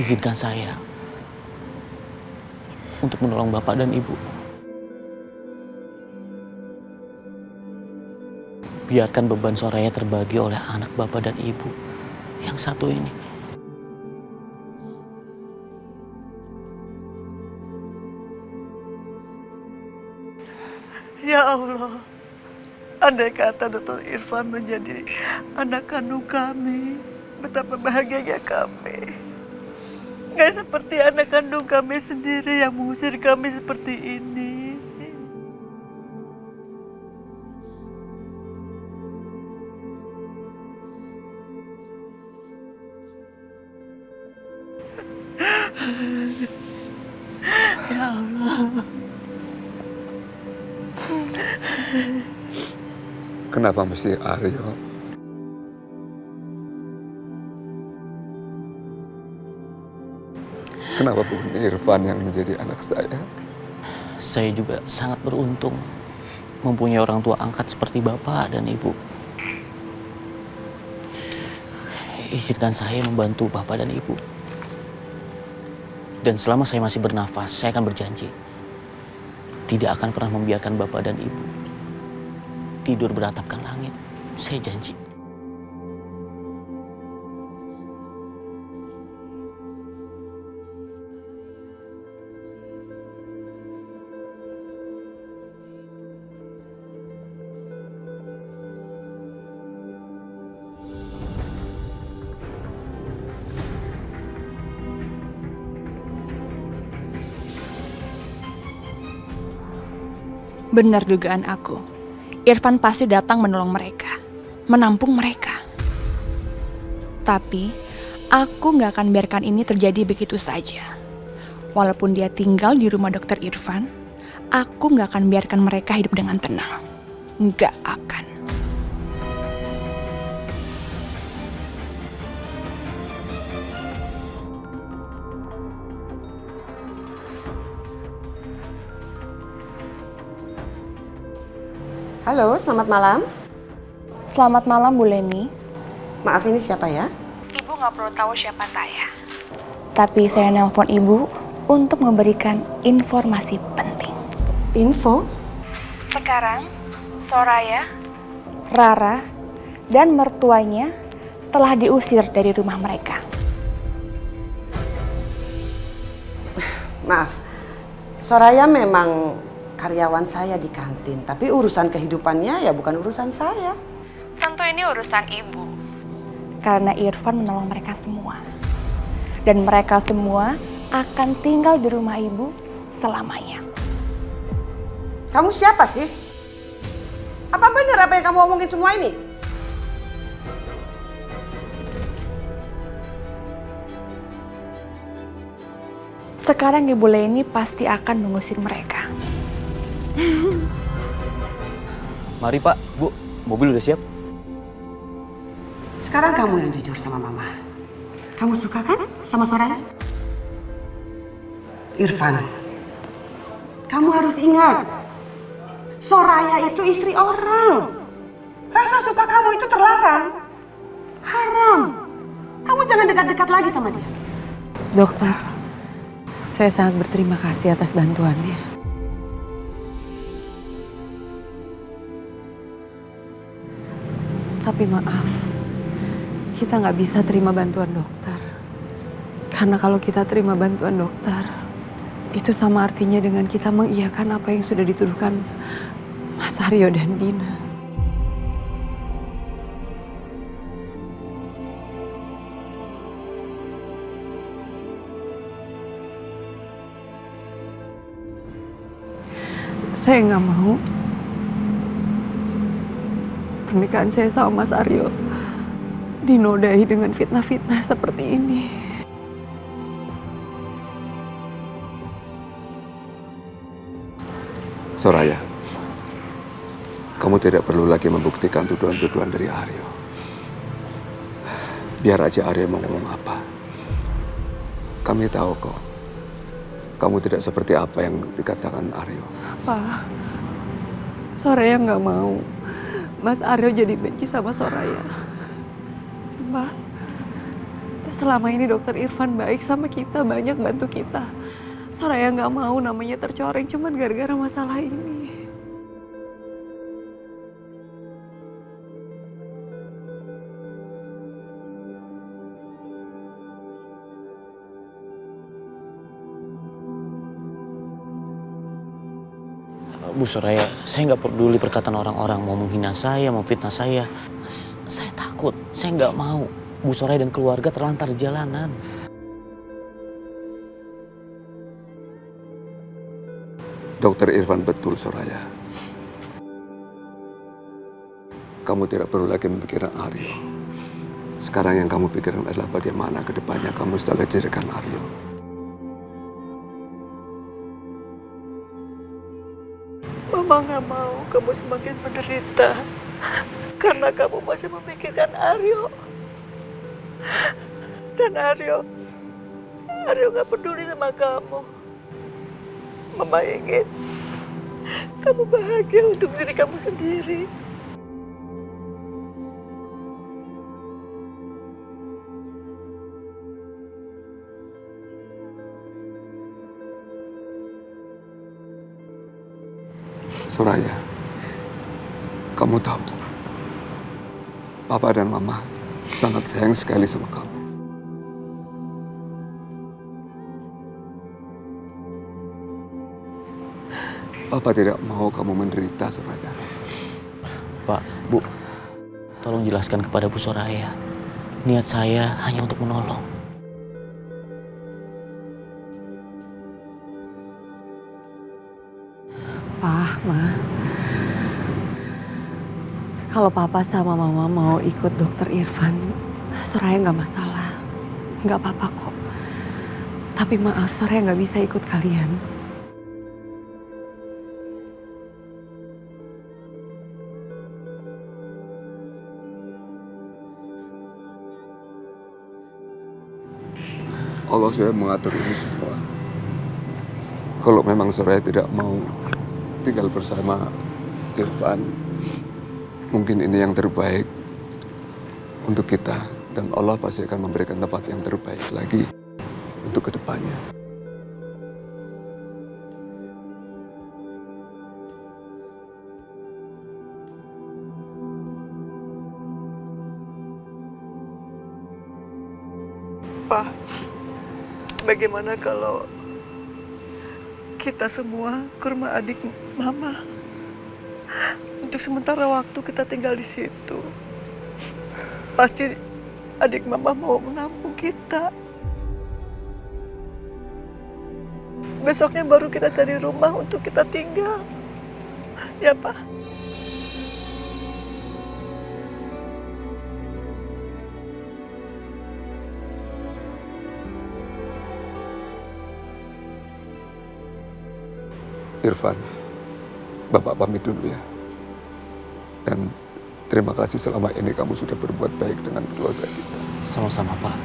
izinkan saya untuk menolong Bapak dan Ibu. Biarkan beban Soraya terbagi oleh anak Bapak dan Ibu yang satu ini. Ya Allah, andai kata Dr. Irfan menjadi anak kandung kami, betapa bahagianya kami. Gak seperti anak kandung kami sendiri yang mengusir kami seperti ini. Ya Allah. Kenapa mesti Aryo? Kenapa bukan Irfan yang menjadi anak saya? Saya juga sangat beruntung mempunyai orang tua angkat seperti Bapak dan Ibu. Izinkan saya membantu Bapak dan Ibu. Dan selama saya masih bernafas, saya akan berjanji tidak akan pernah membiarkan Bapak dan Ibu tidur beratapkan langit. Saya janji. Benar dugaan aku. Irfan pasti datang menolong mereka, menampung mereka. Tapi, aku gak akan biarkan ini terjadi begitu saja. Walaupun dia tinggal di rumah Dokter Irfan, aku gak akan biarkan mereka hidup dengan tenang. Gak akan. Halo, selamat malam. Selamat malam, Bu Leni. Maaf, ini siapa ya? Ibu gak perlu tahu siapa saya. Tapi saya nelpon Ibu untuk memberikan informasi penting. Info? Sekarang, Soraya, Rara, dan mertuanya telah diusir dari rumah mereka. Maaf, Soraya memang karyawan saya di kantin, tapi urusan kehidupannya ya bukan urusan saya. Tentu ini urusan Ibu. Karena Irfan menolong mereka semua. Dan mereka semua akan tinggal di rumah Ibu selamanya. Kamu siapa sih? Apa benar apa yang kamu omongin semua ini? Sekarang Ibu Leni pasti akan mengusir mereka. Mari Pak, Bu, mobil udah siap. Sekarang kamu yang jujur sama Mama. Kamu suka kan sama Soraya? Irfan, kamu harus ingat, Soraya itu istri orang. Rasa suka kamu itu terlarang. Haram. Kamu jangan dekat-dekat lagi sama dia. Dokter, saya sangat berterima kasih atas bantuannya. Tapi maaf, kita nggak bisa terima bantuan dokter. Karena kalau kita terima bantuan dokter, itu sama artinya dengan kita mengiyakan apa yang sudah dituduhkan Mas Aryo dan Dina. Saya nggak mau pernikahan saya sama Mas Aryo dinodai dengan fitnah-fitnah seperti ini. Soraya, kamu tidak perlu lagi membuktikan tuduhan-tuduhan dari Aryo. Biar aja Aryo mau ngomong apa. Kami tahu kok, kamu tidak seperti apa yang dikatakan Aryo. Pak, Soraya nggak mau Mas Aryo jadi benci sama Soraya. Pak, Selama ini dokter Irfan baik sama kita, banyak bantu kita. Soraya nggak mau namanya tercoreng cuman gara-gara masalah ini. Bu Soraya, saya nggak peduli perkataan orang-orang mau menghina saya, mau fitnah saya. Saya takut, saya nggak mau Bu Soraya dan keluarga terlantar di jalanan. Dokter Irfan betul, Soraya. Kamu tidak perlu lagi memikirkan Aryo. Sekarang yang kamu pikirkan adalah bagaimana ke depannya kamu setelah jadikan Aryo. Mama nggak mau kamu semakin menderita karena kamu masih memikirkan Aryo. Dan Aryo nggak peduli sama kamu. Mama ingin kamu bahagia untuk diri kamu sendiri. Soraya, kamu tahu, Papa dan Mama sangat sayang sekali sama kamu. Papa tidak mau kamu menderita, Soraya. Pak, Bu, tolong jelaskan kepada Bu Soraya. Niat saya hanya untuk menolong. Pak, Ma. Kalau Papa sama Mama mau ikut dokter Irfan, Soraya nggak masalah. Nggak apa-apa kok. Tapi maaf, Soraya nggak bisa ikut kalian. Allah sudah mengatur ini semua. Kalau memang Soraya tidak mau tinggal bersama Irfan, mungkin ini yang terbaik untuk kita. Dan Allah pasti akan memberikan tempat yang terbaik lagi untuk kedepannya. Pak, bagaimana kalau kita semua ke rumah adik Mama? Untuk sementara waktu kita tinggal di situ. Pasti adik Mama mau menampung kita. Besoknya baru kita cari rumah untuk kita tinggal. Ya, Pak? Irfan, Bapak pamit dulu ya. Dan terima kasih selama ini kamu sudah berbuat baik dengan keluarga kita. Sama-sama, Pak.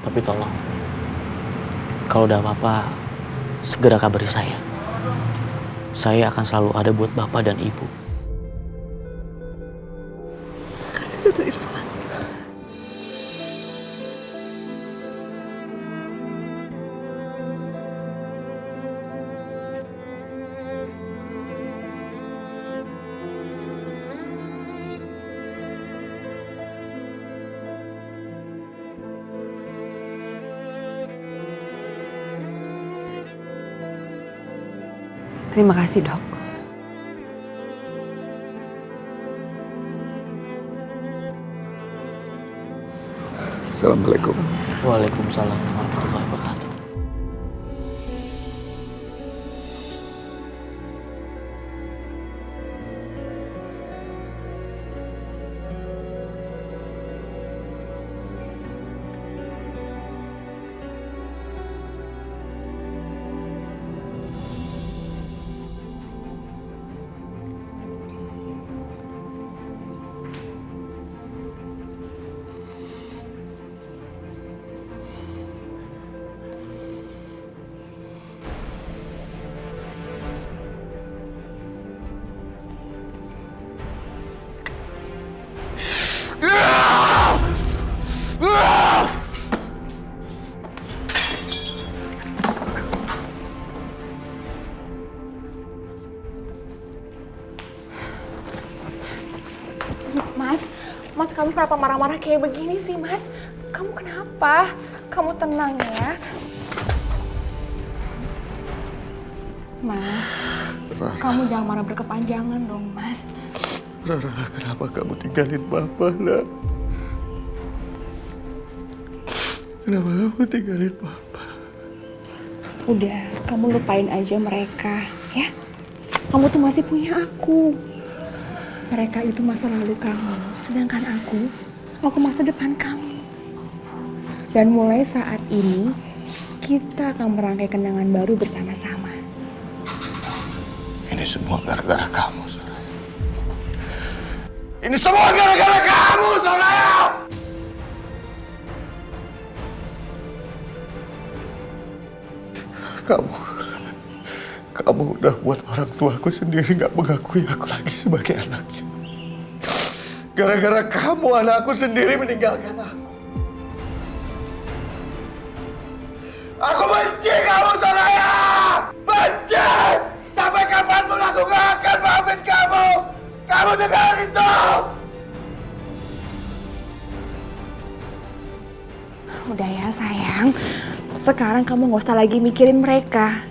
Tapi tolong, kalau udah apa-apa, segera kabari saya. Saya akan selalu ada buat Bapak dan Ibu. Terima kasih, Dr. Irfan. Terima kasih, Dok. Assalamualaikum. Waalaikumsalam warahmatullahi wabarakatuh. kamu kenapa marah-marah kayak begini sih, Mas? Kamu kenapa? Kamu tenang ya. Mas, kamu jangan marah berkepanjangan dong, Mas. Rara, kenapa kamu tinggalin Papa, nak? Kenapa kamu tinggalin Papa? Udah, kamu lupain aja mereka, ya. Kamu tuh masih punya aku. Mereka itu masa lalu kamu, sedangkan aku masa depan kamu. Dan mulai saat ini, kita akan merangkai kenangan baru bersama-sama. Ini semua gara-gara kamu, Soraya. Ini semua gara-gara kamu, Soraya! Kamu udah buat orang tuaku sendiri gak mengakui aku lagi sebagai anaknya. Gara-gara kamu, anakku sendiri meninggalkan aku. Aku benci kamu, Soraya! Benci! Sampai kapanpun aku gak akan maafin kamu! Kamu dengar itu! Udah ya sayang, sekarang kamu gak usah lagi mikirin mereka.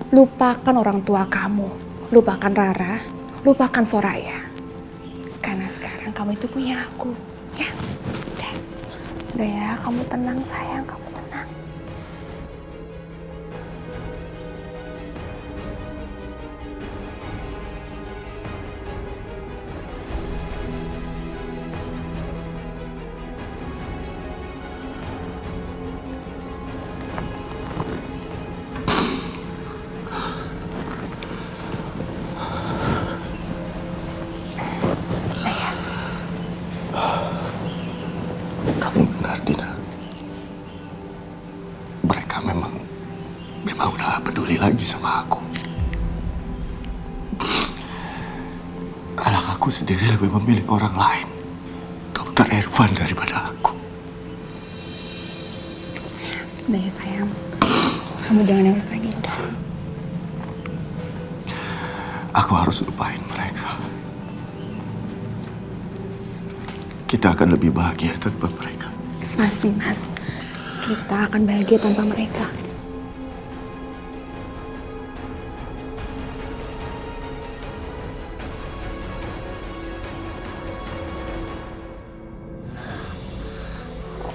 Lupakan orang tua kamu, lupakan Rara, lupakan Soraya. Karena sekarang kamu itu punya aku, ya. Udah ya, kamu tenang sayang, kamu tenang. Kamu benar, Dina. Mereka memang udah gak peduli lagi sama aku. Anak aku sendiri lebih memilih orang lain, Dokter Irfan, daripada aku. Udah ya sayang, kamu jangan nangis lagi, udah. Aku harus lupain mereka. Kita akan lebih bahagia tanpa mereka. Pasti Mas, kita akan bahagia tanpa mereka.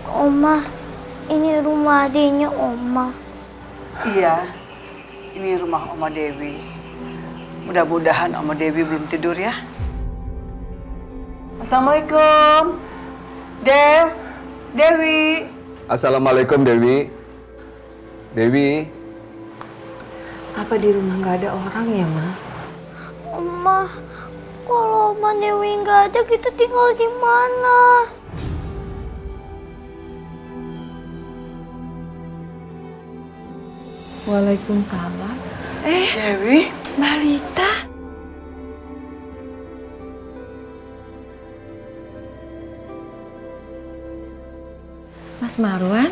Oma, ini rumah adiknya Oma. Iya, ini rumah Oma Dewi. Mudah-mudahan Oma Dewi belum tidur ya. Assalamualaikum. Dewi. Assalamualaikum Dewi. Dewi. Apa di rumah nggak ada orang ya, Ma? Oma, kalau Oma Dewi nggak ada, kita tinggal di mana? Waalaikumsalam. Dewi, Mbak Lita. Mas Marwan,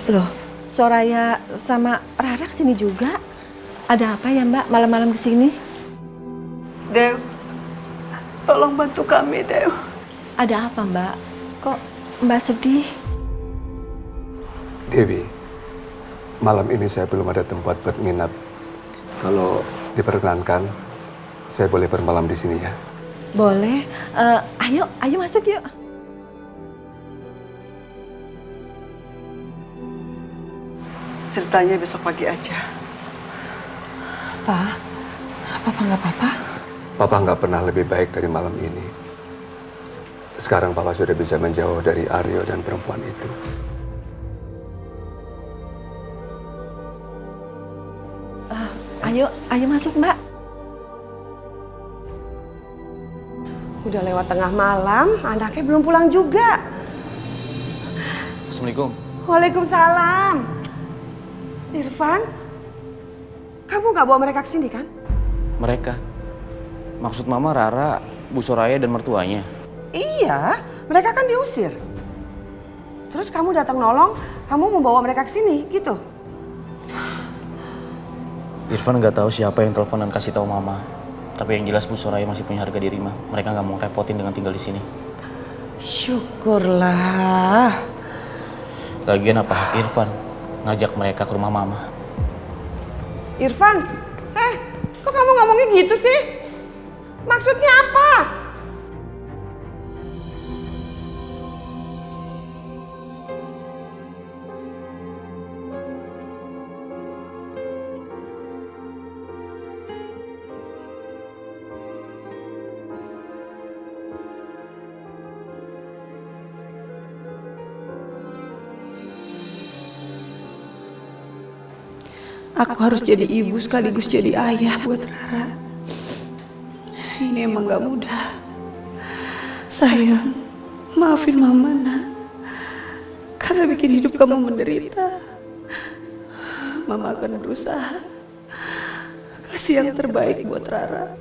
loh, Soraya sama Rara kesini juga? Ada apa ya Mbak malam-malam kesini? Dew, tolong bantu kami, Dew. Ada apa Mbak? Kok Mbak sedih? Dewi, malam ini saya belum ada tempat buat nginap. Kalau diperkenankan, saya boleh bermalam di sini ya? Boleh. Ayo masuk yuk. Ceritanya besok pagi aja. Pak, Papa nggak apa-apa? Papa nggak pernah lebih baik dari malam ini. Sekarang Papa sudah bisa menjauh dari Aryo dan perempuan itu. Ayo masuk Mbak. Udah lewat tengah malam, anaknya belum pulang juga. Assalamualaikum. Waalaikumsalam. Irfan, kamu nggak bawa mereka ke sini kan? Mereka? Maksud Mama Rara, Bu Soraya dan mertuanya? Iya, mereka kan diusir. Terus kamu datang nolong, kamu membawa mereka ke sini, gitu? Irfan nggak tahu siapa yang telepon dan kasih tahu Mama. Tapi yang jelas Bu Soraya masih punya harga diri, Ma. Mereka nggak mau repotin dengan tinggal di sini. Syukurlah. Lagian apa hak Irfan ngajak mereka ke rumah mama? Irfan, kok kamu ngomongnya gitu sih? Maksudnya apa? Aku harus jadi ibu sekaligus jadi ayah buat Rara. Ini emang gak mudah. Sayang, maafin Mama, nak. Karena bikin hidup kamu menderita. Mama akan berusaha kasih yang terbaik buat Rara.